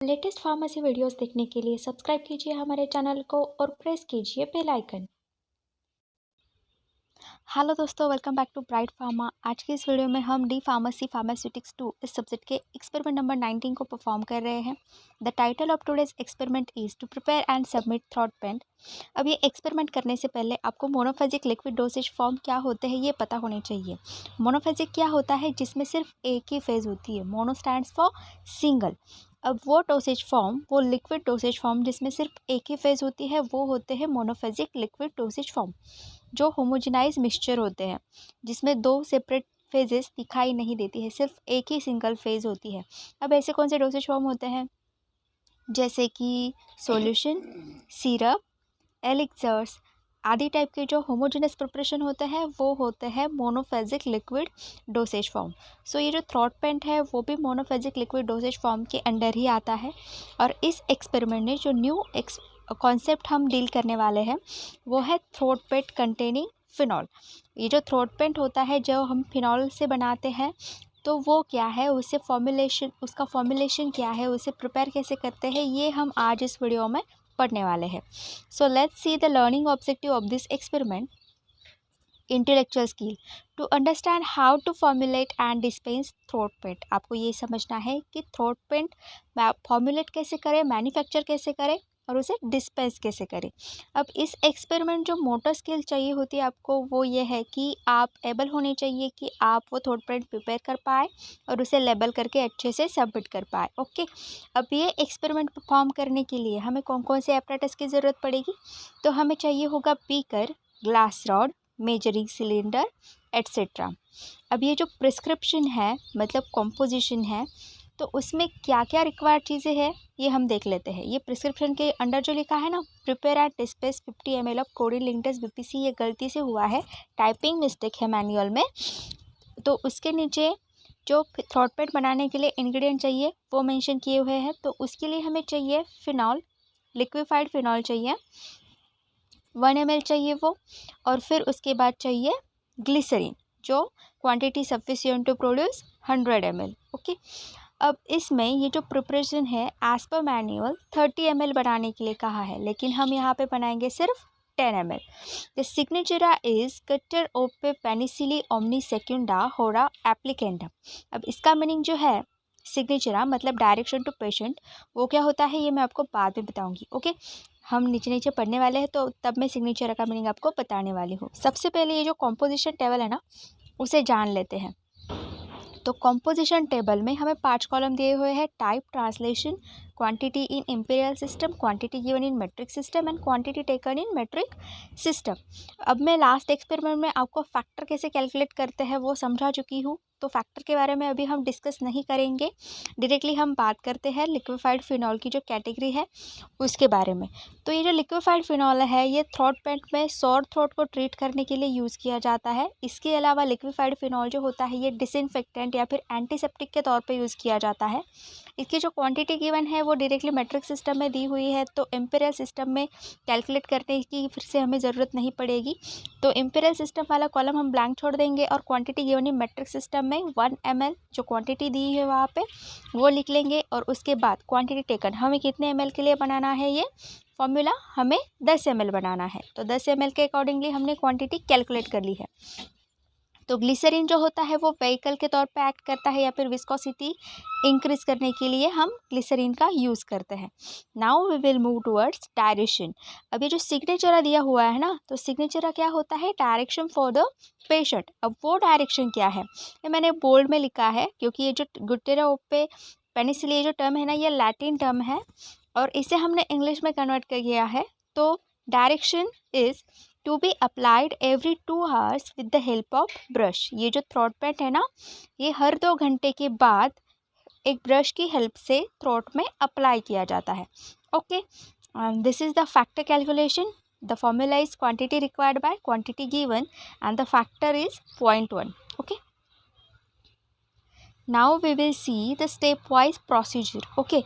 Latest pharmacy videos देखने के लिए सब्सक्राइब कीजिए हमारे चैनल को और प्रेस कीजिए बेल आइकन। हेलो दोस्तों, welcome back to bright pharma. आज की इस वीडियो में हम डी फार्मेसी फार्मास्यूटिक्स 2 इस सब्जेक्ट के एक्सपेरिमेंट नंबर 19 को परफॉर्म कर रहे हैं। The title of today's experiment is to prepare and submit throat paint. अब ये एक्सपेरिमेंट करने से पहले आपको मोनोफेजिक लिक्विड डोसेज फॉर्म क्या होते हैं ये पता होने चाहिए। मोनोफेजिक क्या होता है? जिसमें सिर्फ एक ही फेज होती है। Mono stands for single. अब वो डोसेज फॉर्म, वो लिक्विड डोसेज फॉर्म जिसमें सिर्फ एक ही फेज होती है, वो होते हैं मोनोफेजिक लिक्विड डोसेज फॉर्म। जो होमोजेनाइज मिक्सचर होते हैं, जिसमें दो सेपरेट फेजेस दिखाई नहीं देती है, सिर्फ एक ही सिंगल फेज होती है। अब ऐसे कौन से डोसेज फॉर्म होते हैं? जैसे कि सॉल्यूशन, सिरप, एलिक्सर्स आदि टाइप के जो होमोजेनस प्रिपरेशन होते हैं वो होते हैं मोनोफेजिक लिक्विड डोसेज फॉर्म। सो ये जो थ्रॉट पेंट है वो भी मोनोफेजिक लिक्विड डोसेज फॉर्म के अंडर ही आता है। और इस एक्सपेरिमेंट में जो न्यू कॉन्सेप्ट हम डील करने वाले हैं वो है थ्रोट पेंट कंटेनिंग फिनॉल। ये जो थ्रोट पेंट होता है जो हम फिनॉल से बनाते हैं, तो वो क्या है, उससे फॉर्मुलेशन, उसका फॉर्मुलेशन क्या है, उसे प्रिपेयर कैसे करते हैं, ये हम आज इस वीडियो में पढ़ने वाले हैं। So let's see the learning objective of this experiment. Intellectual skill to understand how to formulate and dispense throat paint. आपको ये समझना है कि थ्रोट पेंट फॉर्मुलेट कैसे करें, मैन्युफैक्चर कैसे करें और उसे डिस्पेंस कैसे करें। अब इस एक्सपेरिमेंट जो मोटर स्किल चाहिए होती है आपको, वो ये है कि आप एबल होने चाहिए कि आप वो थ्रोट पेंट प्रिपेयर कर पाए और उसे लेबल करके अच्छे से सबमिट कर पाए। ओके, अब ये एक्सपेरिमेंट परफॉर्म करने के लिए हमें कौन कौन से एपरेटस की ज़रूरत पड़ेगी? तो हमें चाहिए होगा beaker, glass rod, measuring cylinder etcetera. अब ये जो प्रिस्क्रिप्शन है, मतलब कॉम्पोजिशन है, तो उसमें क्या क्या रिक्वायर्ड चीज़ें हैं ये हम देख लेते हैं। ये प्रिस्क्रिप्शन के अंडर जो लिखा है ना, prepare and dispense 50 ml of coding linctus BPC, ये गलती से हुआ है, टाइपिंग मिस्टेक है मैनुअल में। तो उसके नीचे जो थ्रॉट पेंट बनाने के लिए इंग्रेडिएंट चाहिए वो मेंशन किए हुए हैं। तो उसके लिए हमें चाहिए फिनॉल, लिक्विफाइड फिनॉल चाहिए 1 ml चाहिए वो। और फिर उसके बाद चाहिए ग्लिसरीन, जो quantity sufficient to produce 100 ml। Okay, अब इसमें ये जो प्रिपरेशन है एज पर मैनुअल 30 ml बनाने के लिए कहा है, लेकिन हम यहाँ पे बनाएंगे सिर्फ 10 ml। द सिग्नेचरा इज कटर ओपे पेनिसिली ओमनी सेक्युंडा होरा एप्लीकेंडम। अब इसका मीनिंग जो है, सिग्नेचरा मतलब डायरेक्शन टू पेशेंट, वो क्या होता है ये मैं आपको बाद में बताऊंगी। ओके, हम नीचे नीचे पढ़ने वाले हैं तो तब मैं सिग्नेचर का मीनिंग आपको बताने वाली हूँ। सबसे पहले ये जो कॉम्पोजिशन टेबल है ना, उसे जान लेते हैं। तो कॉम्पोजिशन टेबल में हमें 5 कॉलम दिए हुए हैं। Type, translation, quantity in imperial system, quantity given in metric system and quantity taken in metric system. अब मैं लास्ट एक्सपेरिमेंट में आपको फैक्टर कैसे कैलकुलेट करते हैं वो समझा चुकी हूँ, तो फैक्टर के बारे में अभी हम डिस्कस नहीं करेंगे। डायरेक्टली हम बात करते हैं लिक्विफाइड फिनॉल की जो कैटेगरी है उसके बारे में। तो ये जो लिक्विफाइड फिनॉल है ये थ्रोट पेंट में सॉर थ्रोट को ट्रीट करने के लिए यूज़ किया जाता है। इसके अलावा लिक्विफाइड फिनॉल जो होता है ये डिसइंफेक्टेंट या फिर एंटीसेप्टिक के तौर पे यूज़ किया जाता है। इसकी जो क्वांटिटी गिवन है वो डायरेक्टली मेट्रिक सिस्टम में दी हुई है, तो इम्पीरियल सिस्टम में कैलकुलेट करने की फिर से हमें ज़रूरत नहीं पड़ेगी। तो इम्पीरियल सिस्टम वाला कॉलम हम ब्लैंक छोड़ देंगे और quantity given in metric system में 1 ml जो क्वांटिटी दी है वहाँ पे वो लिख लेंगे। और उसके बाद क्वांटिटी टेकन, हमें कितने ml के लिए बनाना है, ये फॉर्मूला हमें 10 ml बनाना है, तो 10 ml के अकॉर्डिंगली हमने क्वांटिटी कैलकुलेट कर ली है। तो ग्लिसरीन जो होता है वो व्हीकल के तौर पे एक्ट करता है या फिर विस्कोसिटी इंक्रीज करने के लिए हम ग्लिसरीन का यूज़ करते हैं। Now we will move towards direction. अब ये जो सिग्नेचर दिया हुआ है ना, तो सिग्नेचर क्या होता है, डायरेक्शन फॉर द पेशेंट। अब वो डायरेक्शन क्या है ये मैंने बोल्ड में लिखा है, क्योंकि ये जो गुटेरा ओपे पेनिसिली जो टर्म है ना, ये लैटिन टर्म है और इसे हमने इंग्लिश में कन्वर्ट कर किया है। तो direction is to be applied every 2 hours with the help of brush. ये जो थ्रोट पेंट है ना, ये हर 2 घंटे के बाद एक ब्रश की हेल्प से थ्रोट में अप्लाई किया जाता है। Okay, this is the factor calculation. The formula is quantity required by quantity given and the factor is 0.1। Okay, now we will see the step wise procedure. Okay,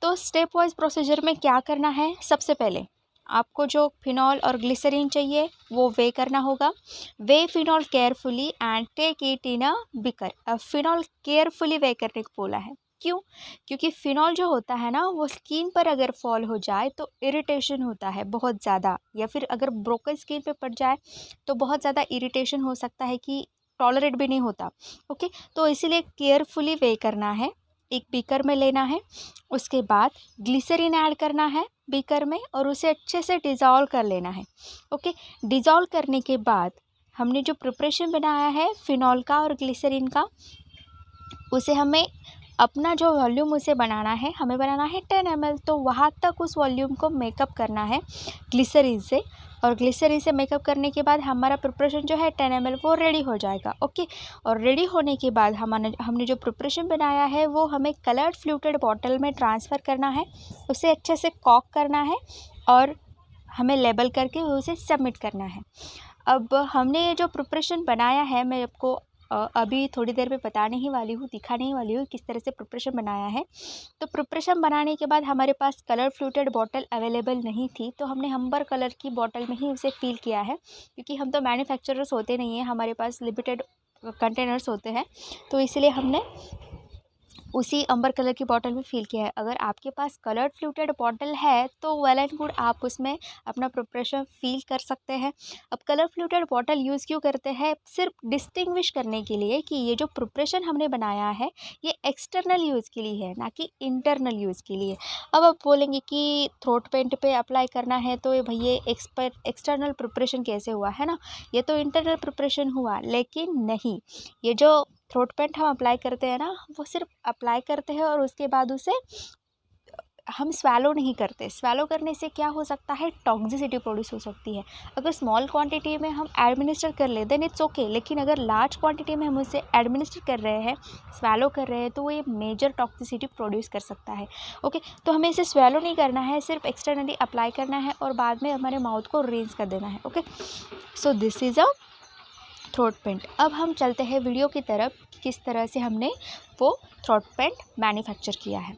तो step wise procedure में क्या करना है, सबसे पहले आपको जो phenol और ग्लिसरीन चाहिए वो वे करना होगा। Weigh phenol carefully and take it in a beaker. अब फिनॉल केयरफुली वे करने को बोला है, क्यों? क्योंकि फिनॉल जो होता है ना वो स्किन पर अगर फॉल हो जाए तो इरिटेशन होता है बहुत ज़्यादा, या फिर अगर ब्रोकन स्किन पे पड़ जाए तो बहुत ज़्यादा इरिटेशन हो सकता है कि टॉलरेट भी नहीं होता। ओके, तो इसीलिए केयरफुली वे करना है। एक बीकर में लेना है, उसके बाद ग्लिसरीन ऐड करना है बीकर में और उसे अच्छे से डिज़ोल्व कर लेना है। ओके, डिज़ोल्व करने के बाद हमने जो प्रिपरेशन बनाया है फिनॉल का और ग्लिसरीन का, उसे हमें अपना जो वॉल्यूम उसे बनाना है, हमें बनाना है 10 ml, तो वहाँ तक उस वॉल्यूम को मेकअप करना है ग्लिसरीन से। और ग्लिसरीन से मेकअप करने के बाद हमारा प्रिपरेशन जो है 10 ml वो रेडी हो जाएगा। ओके, और रेडी होने के बाद हमने जो प्रिपरेशन बनाया है वो हमें कलर्ड फ्लूटेड बॉटल में ट्रांसफ़र करना है, उसे अच्छे से कॉक करना है और हमें लेबल करके उसे सबमिट करना है। अब हमने ये जो प्रिपरेशन बनाया है, मैं आपको अभी थोड़ी देर में बताने ही वाली हूँ, दिखाने ही वाली हूँ किस तरह से प्रिपरेशन बनाया है। तो प्रिपरेशन बनाने के बाद हमारे पास कलर फ्लूटेड बॉटल अवेलेबल नहीं थी, तो हमने हम्बर कलर की बॉटल में ही उसे फिल किया है, क्योंकि हम तो मैन्युफैक्चरर्स होते नहीं हैं, हमारे पास लिमिटेड कंटेनर्स होते हैं, तो इसलिए हमने उसी अंबर कलर की बॉटल में फिल किया है। अगर आपके पास कलर्ड फ्लूटेड बॉटल है तो वेल एंड गुड, आप उसमें अपना प्रिपरेशन फिल कर सकते हैं। अब कलर फ्लूटेड बॉटल यूज़ क्यों करते हैं? सिर्फ डिस्टिंग्विश करने के लिए कि ये जो प्रिपरेशन हमने बनाया है ये एक्सटर्नल यूज़ के लिए है, ना कि इंटरनल यूज़ के लिए। अब आप बोलेंगे कि थ्रोट पेंट पे अप्लाई करना है तो ये भैया एक्सटर्नल प्रिपरेशन कैसे हुआ, है ना? ये तो इंटरनल प्रिपरेशन हुआ, लेकिन नहीं, ये जो थ्रोट पेंट हम अप्लाई करते हैं ना, वो सिर्फ अप्लाई करते हैं और उसके बाद उसे हम स्वैलो नहीं करते। स्वैलो करने से क्या हो सकता है, टॉक्सिसिटी प्रोड्यूस हो सकती है। अगर स्मॉल क्वांटिटी में हम एडमिनिस्टर कर ले देन इट्स ओके, लेकिन अगर लार्ज क्वांटिटी में हम उसे एडमिनिस्टर कर रहे हैं, स्वैलो कर रहे हैं, तो वो ये मेजर टॉक्सिसिटी प्रोड्यूस कर सकता है। ओके, तो हमें इसे स्वैलो नहीं करना है, सिर्फ एक्सटर्नली अप्लाई करना है और बाद में हमारे माउथ को रिंस कर देना है। Okay, so this is a throat paint. अब हम चलते हैं वीडियो की तरफ, किस तरह से हमने वो थ्रोट पेंट मैन्युफैक्चर किया है।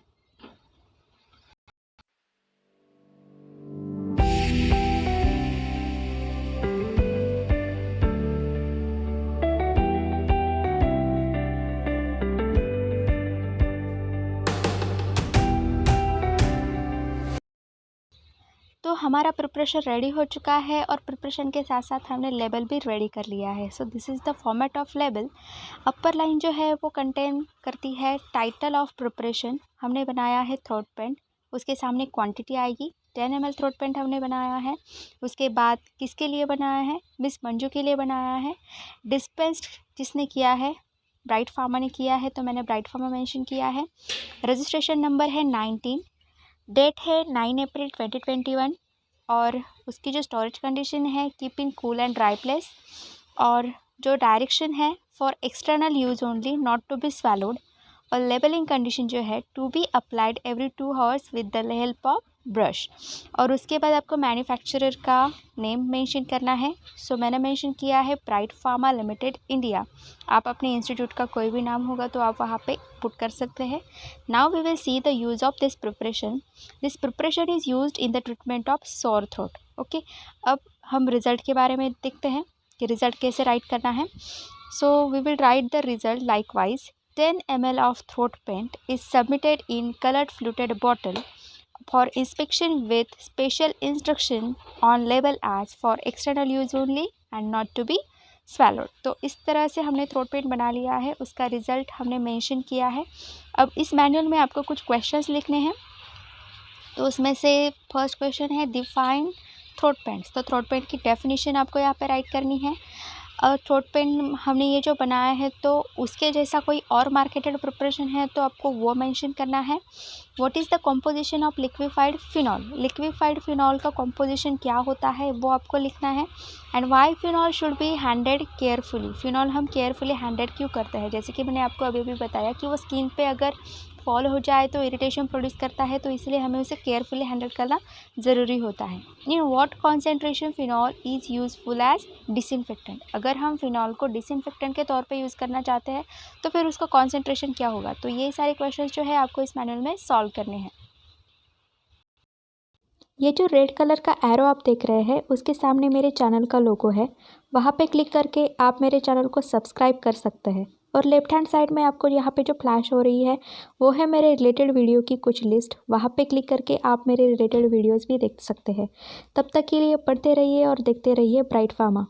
तो हमारा प्रिपरेशन रेडी हो चुका है और प्रिपरेशन के साथ साथ हमने लेबल भी रेडी कर लिया है। सो this is the format of label. Upper line जो है वो कंटेन करती है टाइटल ऑफ प्रिपरेशन, हमने बनाया है थ्रोट पेंट, उसके सामने क्वांटिटी आएगी 10 ml थ्रोट पेंट हमने बनाया है। उसके बाद किसके लिए बनाया है, मिस मंजू के लिए बनाया है। डिस्पेंस्ड किसने किया है, ब्राइट फार्मा ने किया है, तो मैंने ब्राइट फार्मा मेंशन किया है। रजिस्ट्रेशन नंबर है 19, डेट है 9 अप्रैल 2021 और उसकी जो स्टोरेज कंडीशन है keep in cool and dry place, और जो डायरेक्शन है for external use only, not to be swallowed, और लेबलिंग कंडीशन जो है to be applied every 2 hours with the help of brush. और उसके बाद आपको मैन्युफैक्चरर का नेम मेंशन करना है। सो मैंने मेंशन किया है ब्राइट फार्मा लिमिटेड इंडिया। आप अपने इंस्टीट्यूट का कोई भी नाम होगा तो आप वहाँ पे पुट कर सकते हैं। Now we will see the use of this preparation. This preparation is used in the treatment of sore throat. Okay, अब हम रिज़ल्ट के बारे में देखते हैं कि रिज़ल्ट कैसे राइट करना है। So we will write the result likewise. 10 ml of throat paint is submitted in colored fluted bottle for inspection with special instruction on label as for external use only and not to be swallowed। तो इस तरह से हमने throat paint बना लिया है, उसका result हमने मेंशन किया है। अब इस मैनुअल में आपको कुछ क्वेश्चंस लिखने हैं, तो उसमें से फर्स्ट क्वेश्चन है डिफाइन थ्रोट पेंट्स। तो थ्रोट पेंट की डेफिनेशन आपको यहाँ पे राइट करनी है। थ्रोट पेंट हमने ये जो बनाया है तो उसके जैसा कोई और मार्केटेड प्रिपरेशन है तो आपको वो मेंशन करना है। What is the composition of liquefied phenol, liquefied phenol का कॉम्पोजिशन क्या होता है वो आपको लिखना है। And why phenol should be handed carefully, phenol हम केयरफुली हैंडेड क्यों करते हैं, जैसे कि मैंने आपको अभी भी बताया कि वो स्किन पे अगर फॉल हो जाए तो इरिटेशन प्रोड्यूस करता है, तो इसलिए हमें उसे केयरफुली हैंडल करना ज़रूरी होता है। In what concentration phenol is useful as disinfectant, अगर हम फिनॉल को डिसइंफेक्टेंट के तौर पे यूज़ करना चाहते हैं तो फिर उसका कॉन्सेंट्रेशन क्या होगा। तो ये सारे क्वेश्चन जो है आपको इस मैनुअल में सॉल्व करने हैं। ये जो रेड कलर का एरो आप देख रहे हैं उसके सामने मेरे चैनल का लोगो है, वहाँ पे क्लिक करके आप मेरे चैनल को सब्सक्राइब कर सकते हैं। और लेफ्ट हैंड साइड में आपको यहाँ पे जो फ्लैश हो रही है वो है मेरे रिलेटेड वीडियो की कुछ लिस्ट। वहाँ पे क्लिक करके आप मेरे रिलेटेड वीडियोस भी देख सकते हैं। तब तक के लिए पढ़ते रहिए और देखते रहिए ब्राइट फार्मा।